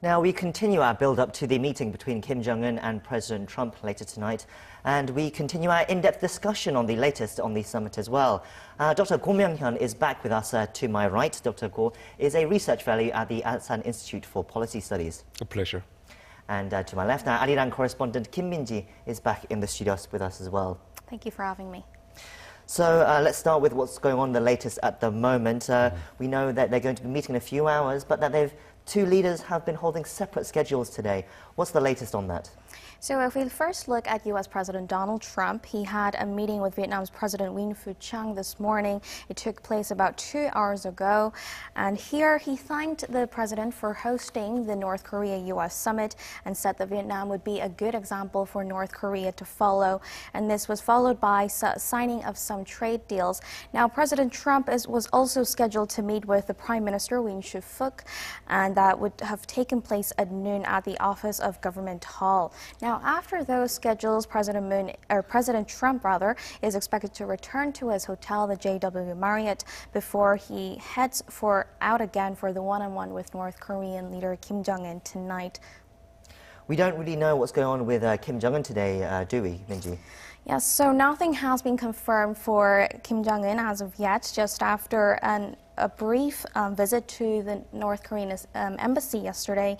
Now, we continue our build-up to the meeting between Kim Jong-un and President Trump later tonight, and we continue our in-depth discussion on the latest on the summit as well. Dr. Myong-hyun is back with us to my right. Dr. Go is a research fellow at the Asan Institute for Policy Studies. A pleasure. And to my left, our Arirang correspondent Kim Minji is back in the studios with us as well. Thank you for having me. So let's start with what's going on the latest at the moment. We know that they're going to be meeting in a few hours, but that two leaders have been holding separate schedules today. What's the latest on that? So if we first look at U.S. President Donald Trump, he had a meeting with Vietnam's President Nguyen Phu Trong this morning. It took place about 2 hours ago. And here he thanked the president for hosting the North Korea-U.S. summit and said that Vietnam would be a good example for North Korea to follow. And this was followed by signing of some trade deals. Now, President Trump was also scheduled to meet with the Prime Minister Win Chiu-fook, and that would have taken place at noon at the Office of Government Hall. Now, after those schedules, President Trump is expected to return to his hotel, the JW Marriott, before he heads out again for the one-on-one with North Korean leader Kim Jong-un tonight. We don't really know what's going on with Kim Jong-un today, do we, Minji? Yes, so nothing has been confirmed for Kim Jong-un as of yet, just after a brief visit to the North Korean embassy yesterday.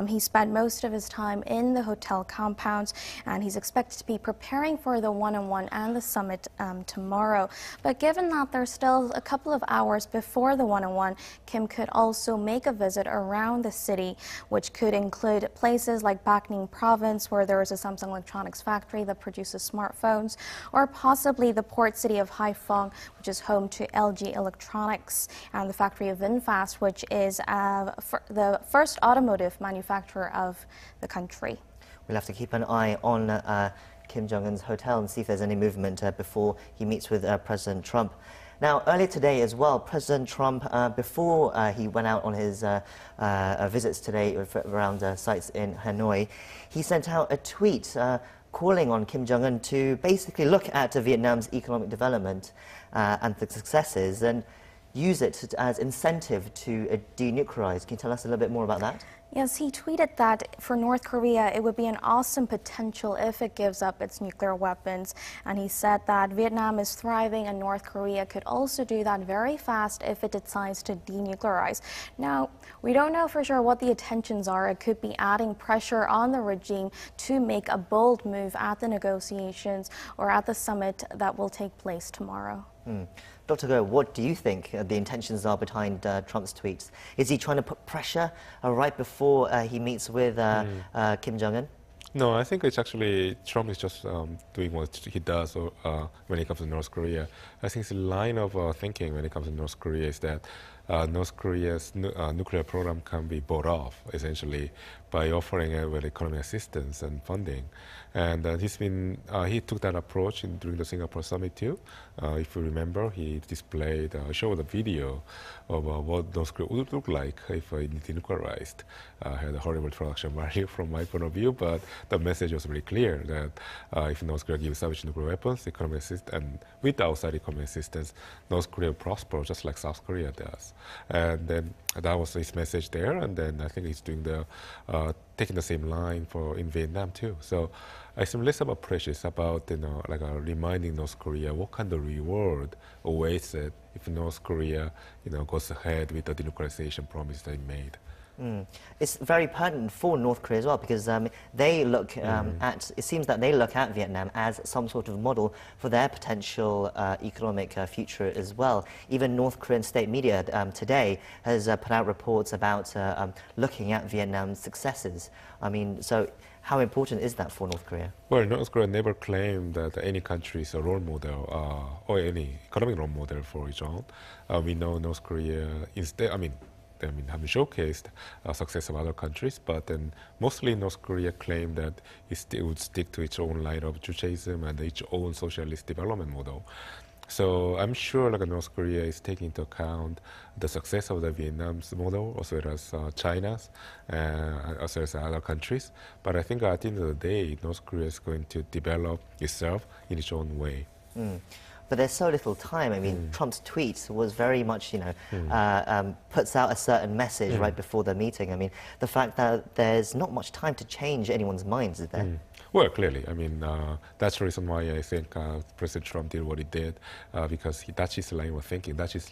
He spent most of his time in the hotel compounds, and he's expected to be preparing for the one-on-one and the summit tomorrow. But given that there's still a couple of hours before the one-on-one, Kim could also make a visit around the city, which could include places like Bắc Ninh province, where there is a Samsung Electronics factory that produces smartphones, or possibly the port city of Haiphong, which is home to LG Electronics, and the factory of VinFast, which is the first automotive manufacturer of the country. We'll have to keep an eye on Kim Jong-un's hotel and see if there's any movement before he meets with President Trump. Now, earlier today as well, President Trump, before he went out on his visits today around sites in Hanoi, he sent out a tweet calling on Kim Jong-un to basically look at Vietnam's economic development and the successes and use it as incentive to denuclearize. Can you tell us a little bit more about that? Yes, he tweeted that for North Korea, it would be an awesome potential if it gives up its nuclear weapons. And he said that Vietnam is thriving and North Korea could also do that very fast if it decides to denuclearize. Now, we don't know for sure what the intentions are. It could be adding pressure on the regime to make a bold move at the negotiations or at the summit that will take place tomorrow. Dr. Go, what do you think the intentions are behind Trump's tweets? Is he trying to put pressure right before he meets with Kim Jong-un? No, I think it's actually Trump is just doing what he does when it comes to North Korea. I think the line of thinking when it comes to North Korea is that North Korea's nuclear program can be bought off, essentially, by offering with economic assistance and funding. And he took that approach during the Singapore summit too. If you remember, he showed a video of what North Korea would look like if it denuclearized. Had a horrible production value from my point of view, but the message was very clear that if North Korea gives savage nuclear weapons, economic assistance, and with outside economic assistance, North Korea will prosper just like South Korea does. And then that was his message there, and then I think he's doing taking the same line in Vietnam too. So I think less about pressure, it's about reminding North Korea what kind of reward awaits it if North Korea goes ahead with the denuclearization promise they made. It's very pertinent for North Korea as well, because they look it seems that they look at Vietnam as some sort of model for their potential economic future as well. Even North Korean state media today has put out reports about looking at Vietnam's successes. I mean, so how important is that for North Korea? Well, North Korea never claimed that any country is a role model or any economic role model for its own. We know North Korea instead, have showcased success of other countries, but then mostly North Korea claimed that it would stick to its own line of Judaism and its own socialist development model. So I'm sure North Korea is taking into account the success of the Vietnam's model as well as China's, as well as other countries. But I think at the end of the day, North Korea is going to develop itself in its own way. but there's so little time. I mean, Trump's tweet was very much, puts out a certain message right before the meeting. I mean, the fact that there's not much time to change anyone's minds, is there? Well, clearly. I mean, that's the reason why I think President Trump did what he did, because that's his line of thinking. That's his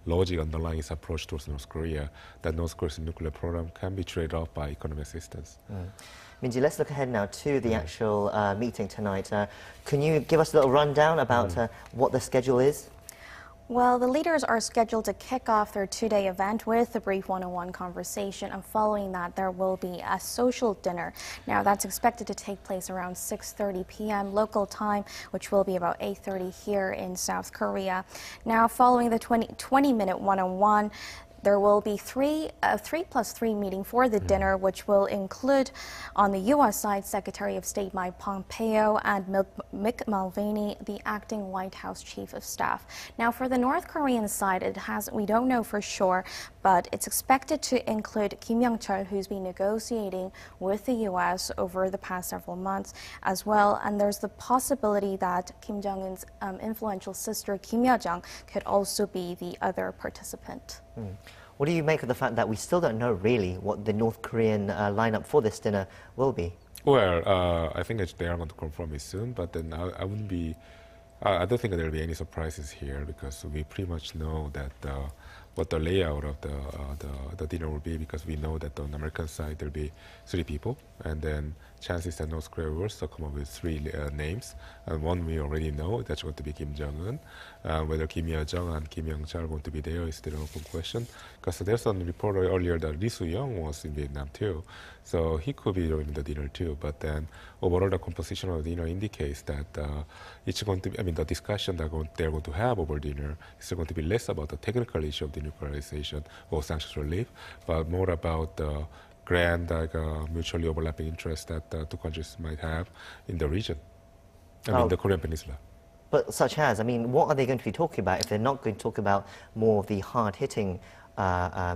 logic underlying his approach towards North Korea, that North Korea's nuclear program can be traded off by economic assistance. Minji, let's look ahead now to the actual meeting tonight. Can you give us a little rundown about what the schedule is? Well, the leaders are scheduled to kick off their two-day event with a brief one-on-one conversation, and following that there will be a social dinner. Now that's expected to take place around 6:30 p.m. local time, which will be about 8:30 here in South Korea. Now following the 20-minute one-on-one, there will be a 3+3 meeting for the dinner, which will include, on the U.S. side, Secretary of State Mike Pompeo and Mick Mulvaney, the acting White House Chief of Staff. Now, for the North Korean side, we don't know for sure, but it's expected to include Kim Myung-hyun, who's been negotiating with the U.S. over the past several months as well. And there's the possibility that Kim Jong-un's influential sister, Kim Yo-jong, could also be the other participant. What do you make of the fact that we still don't know really what the North Korean lineup for this dinner will be? Well, I think they are going to confirm it soon, but then I wouldn't be. I don't think there will be any surprises here, because we pretty much know that what the layout of the dinner will be, because we know that on the American side there will be 3 people, and then chances that North Korea will also come up with 3 names, and one we already know, that's going to be Kim Jong-un. Whether Kim Yo-jong and Kim Young-chul are going to be there is still an open question, because there's some report earlier that Lee Soo-young was in Vietnam too, so he could be joining the dinner too. But then overall the composition of the dinner indicates that it's going to be, the discussion that they're going to have over dinner is going to be less about the technical issue of denuclearization or sanctions relief, but more about the grand mutually overlapping interests that 2 countries might have in the region, the Korean Peninsula. But such as, what are they going to be talking about if they're not going to talk about more of the hard-hitting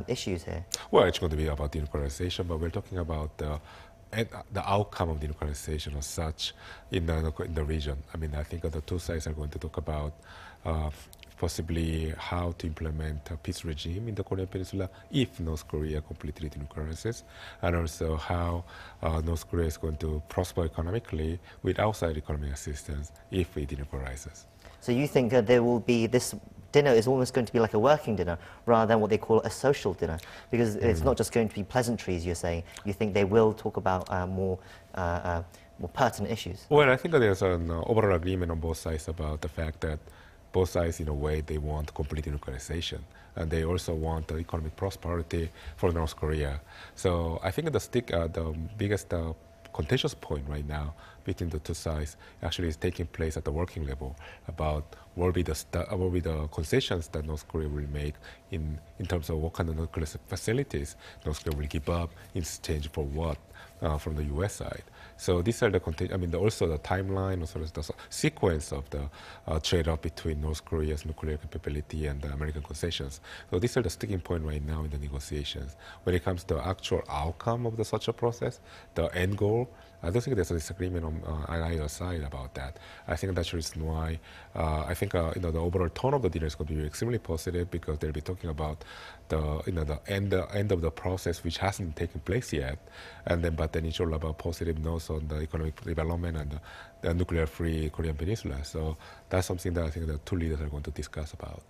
issues here? Well, it's going to be about denuclearization, but we're talking about the outcome of denuclearization as such in the region. I think the 2 sides are going to talk about possibly how to implement a peace regime in the Korean Peninsula if North Korea completely denuclearizes, and also how North Korea is going to prosper economically with outside economic assistance if it denuclearizes. So you think there will be, this dinner is almost going to be like a working dinner rather than what they call a social dinner, because it's not just going to be pleasantries, you're saying. You think they will talk about more pertinent issues? Well, I think that there's an overall agreement on both sides about the fact that both sides, in a way, they want complete denuclearization, and they also want economic prosperity for North Korea. So I think the biggest contentious point right now between the 2 sides actually is taking place at the working level about what will be the concessions that North Korea will make in terms of what kind of nuclear facilities North Korea will give up in exchange for what from the U.S. side. So these are also the timeline, also the sequence of the trade-off between North Korea's nuclear capability and the American concessions. So these are the sticking point right now in the negotiations. When it comes to the actual outcome of such a process, the end goal, I don't think there's a disagreement on either side about that. I think that's the reason why I think the overall tone of the dinner is going to be extremely positive, because they'll be talking about the end of the process, which hasn't taken place yet, but then it's all about positive notes on the economic development and the nuclear-free Korean Peninsula. So that's something that I think the 2 leaders are going to discuss about.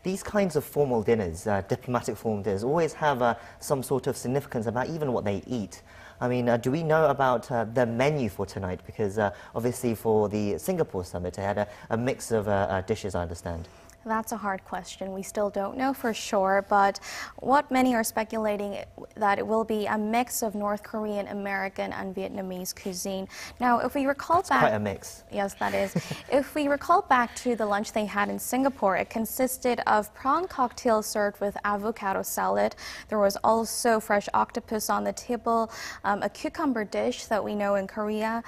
These kinds of formal dinners, diplomatic formal dinners, always have some sort of significance about even what they eat. Do we know about the menu for tonight? Because obviously for the Singapore summit, they had a mix of dishes, I understand. That's a hard question. We still don't know for sure, but what many are speculating that it will be a mix of North Korean, American, and Vietnamese cuisine. Now, if we recall back... quite a mix. Yes, that is. If we recall back to the lunch they had in Singapore, it consisted of prawn cocktails served with avocado salad. There was also fresh octopus on the table, a cucumber dish that we know in Korea,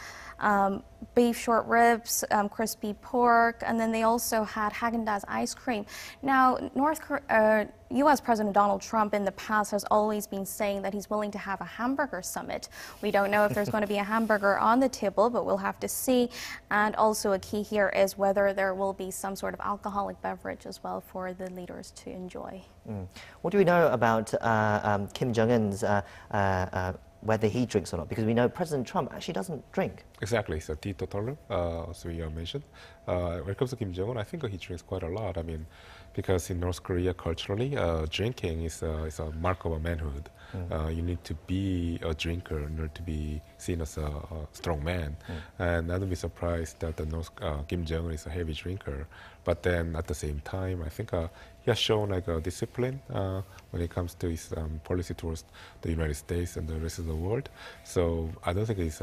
beef short ribs, crispy pork, and then they also had Haagen-Dazs ice cream. Now, U.S. President Donald Trump in the past has always been saying saying that he's willing to have a hamburger summit. We don't know if there's going to be a hamburger on the table, but we'll have to see. And also a key here is whether there will be some sort of alcoholic beverage as well for the leaders to enjoy. What do we know about Kim Jong-un's whether he drinks or not? Because we know President Trump actually doesn't drink. Exactly, he's a teetotaler, as we mentioned. When it comes to Kim Jong-un, I think he drinks quite a lot. I mean, because in North Korea, culturally, drinking is a mark of a manhood. You need to be a drinker in order to be seen as a strong man. And I don't be surprised that Kim Jong-un is a heavy drinker. But then at the same time, I think he has shown like a discipline when it comes to his policy towards the United States and the rest of the world. So I don't think he's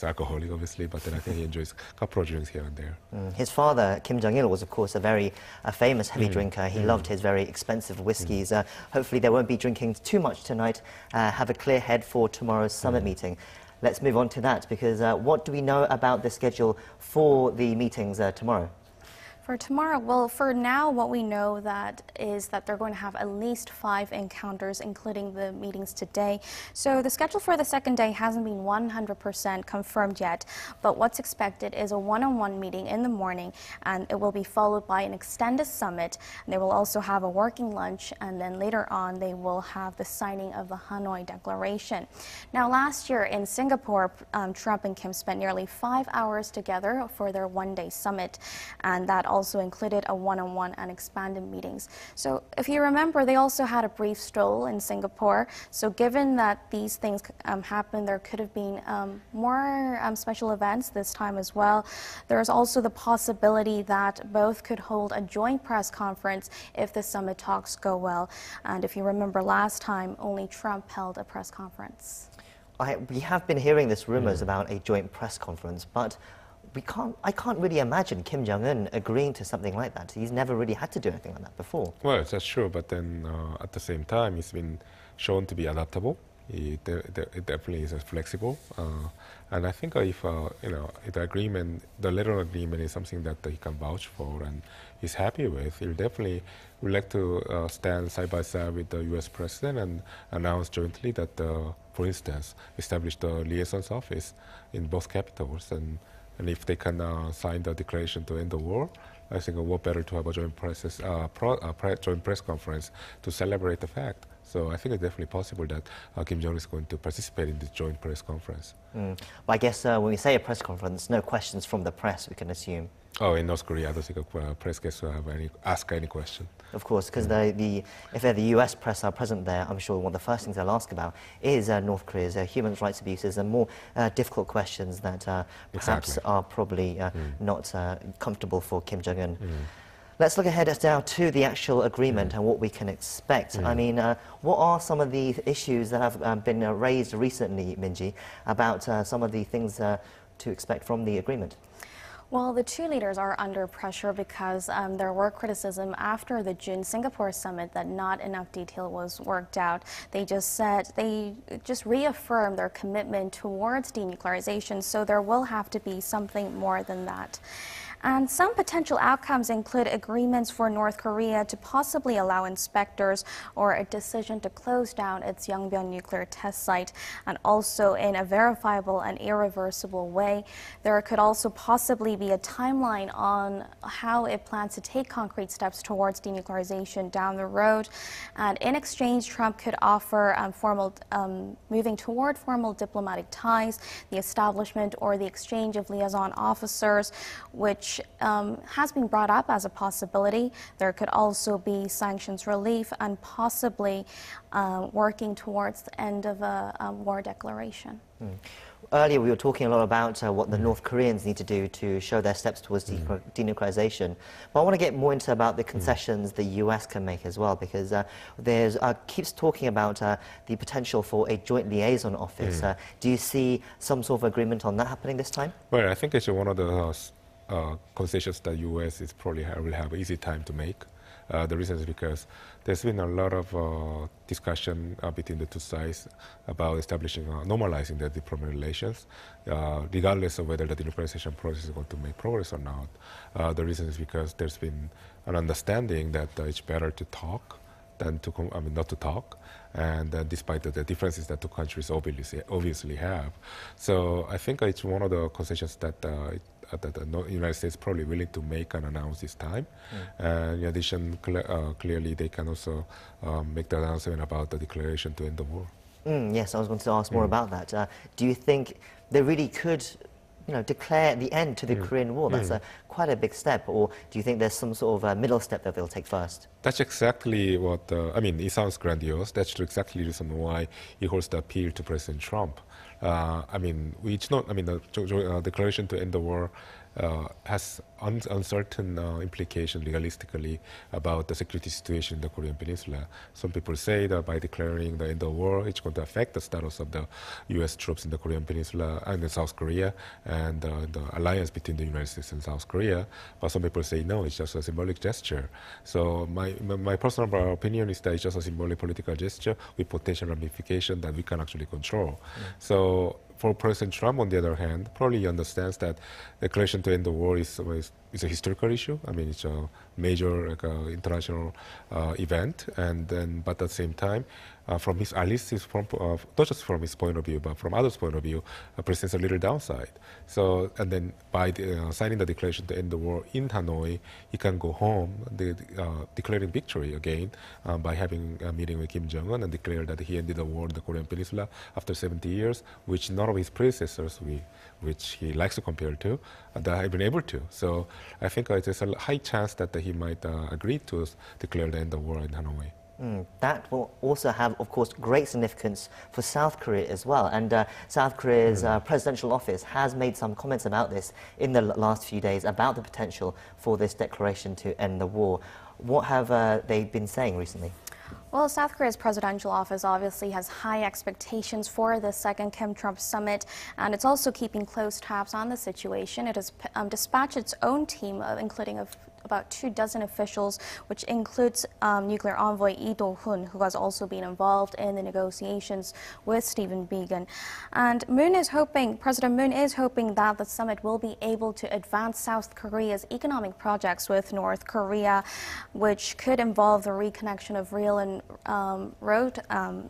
alcoholic, obviously, but then I think he enjoys a couple of drinks here and there. His father, Kim Jong-il, was of course a very famous heavy drinker. He loved his very expensive whiskies. Hopefully they won't be drinking too much tonight. Have a clear head for tomorrow's summit meeting. Let's move on to that, because what do we know about the schedule for the meetings tomorrow? For tomorrow, well, for now, what we know is that they're going to have at least 5 encounters, including the meetings today. So the schedule for the second day hasn't been 100% confirmed yet, but what's expected is a one-on-one meeting in the morning, and it will be followed by an extended summit. And they will also have a working lunch, and then later on, they will have the signing of the Hanoi Declaration. Now, last year in Singapore, Trump and Kim spent nearly 5 hours together for their one-day summit, and that also included a one-on-one and expanded meetings. So if you remember, they also had a brief stroll in Singapore. So given that these things happened, there could have been more special events this time as well. There's also the possibility that both could hold a joint press conference if the summit talks go well. And if you remember last time, only Trump held a press conference. We have been hearing this rumors about a joint press conference, but I can't really imagine Kim Jong-un agreeing to something like that. He's never really had to do anything like that before. Well, that's true, but then at the same time, he's been shown to be adaptable. It definitely is flexible, and I think if the agreement, the letter of agreement, is something that he can vouch for and is happy with, he'll definitely would like to stand side by side with the U.S. president and announce jointly that, for instance, establish the liaison's office in both capitals, and if they can sign the declaration to end the war, I think what better to have a joint press conference to celebrate the fact. So I think it's definitely possible that Kim Jong-un is going to participate in this joint press conference. But I guess when we say a press conference, no questions from the press, we can assume. Oh, in North Korea, I don't think a press gets to ask any question. Of course, because if the US press are present there, I'm sure one of the first things they'll ask about is North Korea's human rights abuses and more difficult questions that perhaps are probably not comfortable for Kim Jong-un. Let's look ahead now to the actual agreement and what we can expect. I mean, what are some of the issues that have been raised recently, Minji, about some of the things to expect from the agreement? Well, the two leaders are under pressure because there were criticism after the June Singapore summit that not enough detail was worked out. They just reaffirmed their commitment towards denuclearization, so there will have to be something more than that. And some potential outcomes include agreements for North Korea to possibly allow inspectors or a decision to close down its Yongbyon nuclear test site, and also in a verifiable and irreversible way. There could also possibly be a timeline on how it plans to take concrete steps towards denuclearization down the road. And in exchange, Trump could offer moving toward formal diplomatic ties, the establishment or the exchange of liaison officers, which has been brought up as a possibility. There could also be sanctions relief and possibly working towards the end of a war declaration. Earlier we were talking a lot about what the North Koreans need to do to show their steps towards denuclearization. But I want to get more into about the concessions the US can make as well, because there's keeps talking about the potential for a joint liaison office. Do you see some sort of agreement on that happening this time? Well, I think it's one of the concessions that U.S. is probably will have an easy time to make. The reason is because there's been a lot of discussion between the two sides about establishing, normalizing the diplomatic relations, regardless of whether the denuclearization process is going to make progress or not. The reason is because there's been an understanding that it's better to talk than to, not to talk. And despite the differences that two countries obviously have. So I think it's one of the concessions that the United States is probably willing to make and announce this time. In addition, clearly they can also make the announcement about the declaration to end the war. Yes, I was going to ask more about that. Do you think they really could declare the end to the Korean War? That's quite a big step. Or do you think there's some sort of middle step that they'll take first? That's exactly what, it sounds grandiose. That's exactly the reason why he holds the appeal to President Trump. The declaration to end the war has uncertain implications realistically about the security situation in the Korean Peninsula. Some people say that by declaring the end of the war, it's going to affect the status of the U.S. troops in the Korean Peninsula and in South Korea and the alliance between the United States and South Korea. But some people say no, it's just a symbolic gesture. So my personal opinion is that it's just a symbolic political gesture with potential ramification that we can actually control. So for President Trump, on the other hand, probably understands that the declaration to end the war is a historical issue. It's a major international event, but at the same time, from his, at least not just from his point of view, but from others' point of view, presents a little downside. So, and then by signing the declaration to end the war in Hanoi, he can go home, declaring victory again by having a meeting with Kim Jong-un and declare that he ended the war in the Korean Peninsula after 70 years, which none of his predecessors, which he likes to compare to, that have been able to. So I think there's a high chance that he might agree to declare the end of the war in Hanoi. That will also have, of course, great significance for South Korea as well. And South Korea's presidential office has made some comments about this in the last few days about the potential for this declaration to end the war. What have they been saying recently? Well, South Korea's presidential office obviously has high expectations for the second Kim-Trump summit, and it's also keeping close tabs on the situation. It has dispatched its own team, including about 24 officials, which includes nuclear envoy Lee Do-hun, who has also been involved in the negotiations with Stephen Biegun. And President Moon is hoping that the summit will be able to advance South Korea's economic projects with North Korea, which could involve the reconnection of rail and road,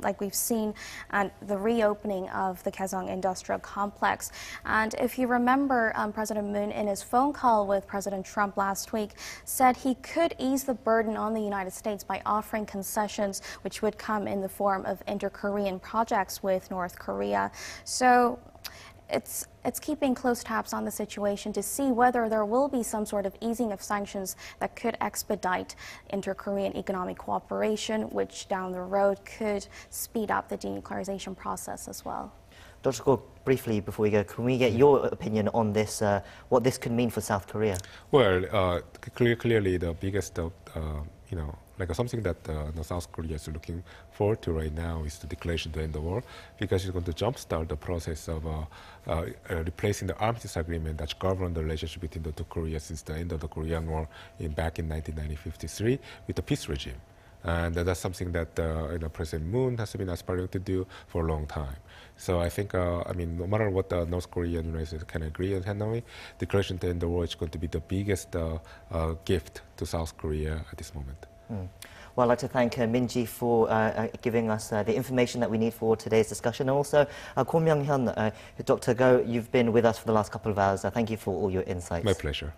like we've seen, and the reopening of the Kaesong Industrial Complex. And if you remember, President Moon, in his phone call with President Trump last week, said he could ease the burden on the United States by offering concessions, which would come in the form of inter-Korean projects with North Korea. So it's keeping close tabs on the situation to see whether there will be some sort of easing of sanctions that could expedite inter-Korean economic cooperation, which down the road could speed up the denuclearization process as well. Dr. Go, briefly before we go, can we get your opinion on this, what this could mean for South Korea? Well, clearly the biggest, something that South Korea is looking forward to right now is the declaration to end the war, because it's going to jumpstart the process of replacing the armistice agreement that governed the relationship between the two Koreas since the end of the Korean War back in 1953 with the peace regime. And that's something that President Moon has been aspiring to do for a long time. So I think, no matter what North Korea and United States can agree on Hanoi, declaration to end the war is going to be the biggest gift to South Korea at this moment. Well, I'd like to thank Minji for giving us the information that we need for today's discussion. And also, Myong-hyun, Dr. Go, you've been with us for the last couple of hours. Thank you for all your insights. My pleasure.